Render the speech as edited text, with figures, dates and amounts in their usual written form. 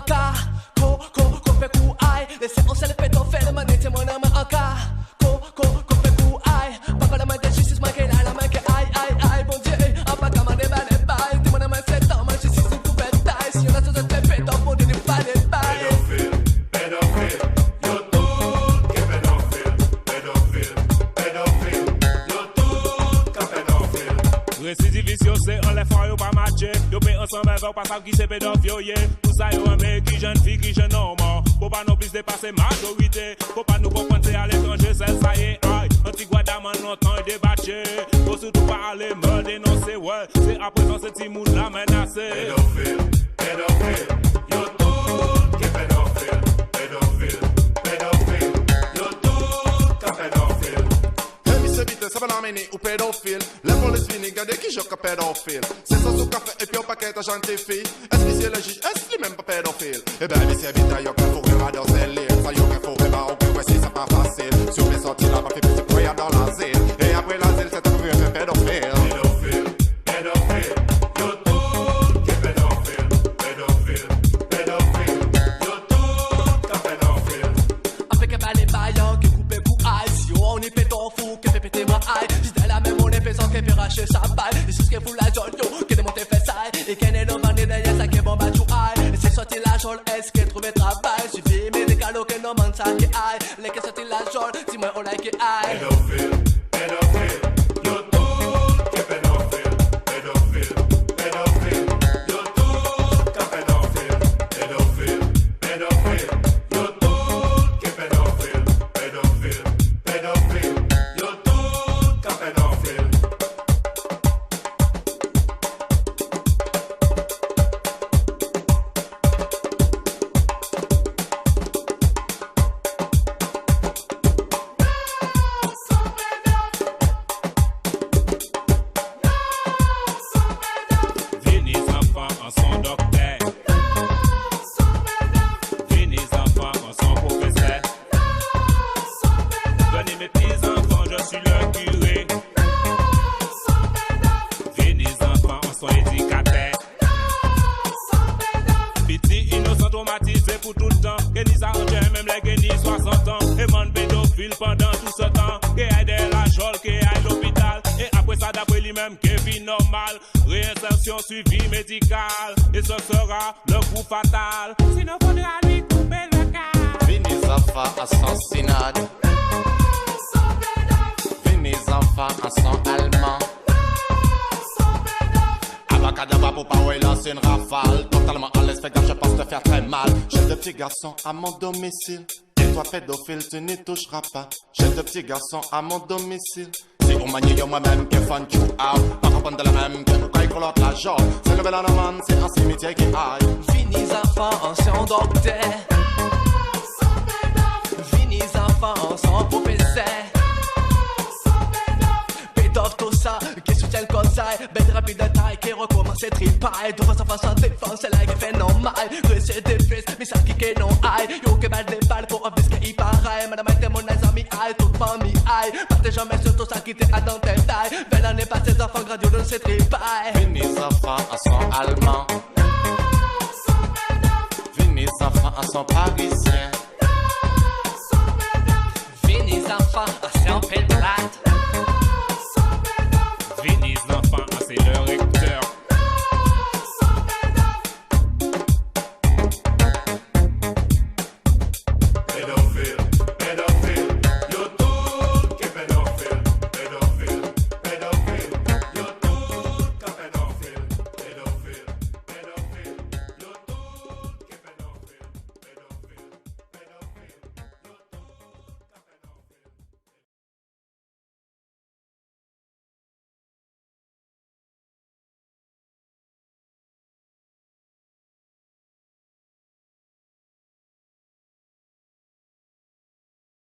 cas. Fait coup aïe. Laissez on se le pédophile, man, était mon âme en cas. Fait coup aïe. Papa la main de justice, man, qu'elle a la main que aïe. Bon Dieu, en pas qu'à m'en déballer, bye. Dis mon âme, c'est temps, man, justice, une poubelle taille. Si on a tout fait pédophile, on dit pas les bails. Pédophile, yo tout qui pédophile, yo tout qui pédophile. Récidivisme, c'est on les fois yo pas matché. Yo paye ensemble avec pas savoir qui c'est pédophile, yeah. Tout ça yo aimé qui jeune fille, qui jeune homme. Faut pas non plus dépasser majorité. Faut pas nous comprendre c'est à l'étranger, c'est ça y est. Aïe, anti-Guadaman longtemps débattu. Faut surtout pas aller me dénoncer, ouais. C'est à présent ce petit mood là menacé. Pédophile, yo tout qui pédophile, yo tout qui pédophile. Ça va l'amener au pédophile. Les polices viennent garder qui joue à pédophile. C'est ça sous café et puis au paquet de gentille fille. Est-ce que c'est le juge? Est-ce qu'il même pas pédophile? Eh ben, mais c'est vite, y'a qu'un fourré à dans ses livres. Ça y'a qu'un fourré, bah, ok, ouais, si c'est pas facile. Sur les sorties là, ma fille, c'est pour y aller dans l'asile. Et après l'asile, c'est un fourré pédophile. Pédophile, yo tout qui pédophile, yo tout qui pédophile. Avec un balai baillant qui coupe pour aïe. Si on est pédophile, qui fait péter ma aïe. J'étais là même on est faisant qui fait racher sa balle. Et c'est ce que vous la jolle yo, qui démonte fait ça. Et qui est demandé derrière ça qui est bon bah tu aïe. Et c'est sorti la jolle, est-ce qu'elle trouve travail? Suivi médical, qui non man ça qui aïe. Les qui sorti la jolle, si moi on like qui aïe. Pédophile, yo tout qui pédophile, yo tout qui pédophile, yo tout qui pédophile, yo tout qui pédophile. Pour tout le temps, Génie ça enchaîne même les Génie 60 ans. Et man pédophile pendant tout ce temps. Qui aide la jolle, qui aide l'hôpital. Et après ça, d'après lui-même, qui vit normal. Réinsertion suivi médical. Et ce sera le coup fatal. Sinon, faudra lui couper le cas. Finis enfants à son synode. Finis enfants à son allemand. Abacadabra pour pas ouais lancer une rafale. Totalement à l'aise, fait gaffe, je pense te faire très mal. J'ai deux petits garçons à mon domicile. Et toi pédophile, tu n'y toucheras pas. J'ai deux petits garçons à mon domicile. Si on manie yo moi-même qui fun you out. Pas comprendre de la même que pourquoi il colloque la joie. C'est le bel man, c'est un cimetière qui aille. Finis enfants, ancien docteur. Finis enfants, sans professeur. Pédophile tout ça, qui soutient le conseil. Bête rapide de taille, qui recommence à tripaille. De façon sans défense, c'est là qui fait normal. Récidivisme, mais ça qui est non aïe. Yo que balle des balles pour un biscuit, il paraît. Madame était mon ami aïe, toute famille aïe. Partez jamais sur tout ça qui t'est à dans tes tailles. Belle année pas ses enfants grandios de ces tripailles. Finis enfants à son allemand. Finis enfants à son parisien. Finis enfants à son pile plate.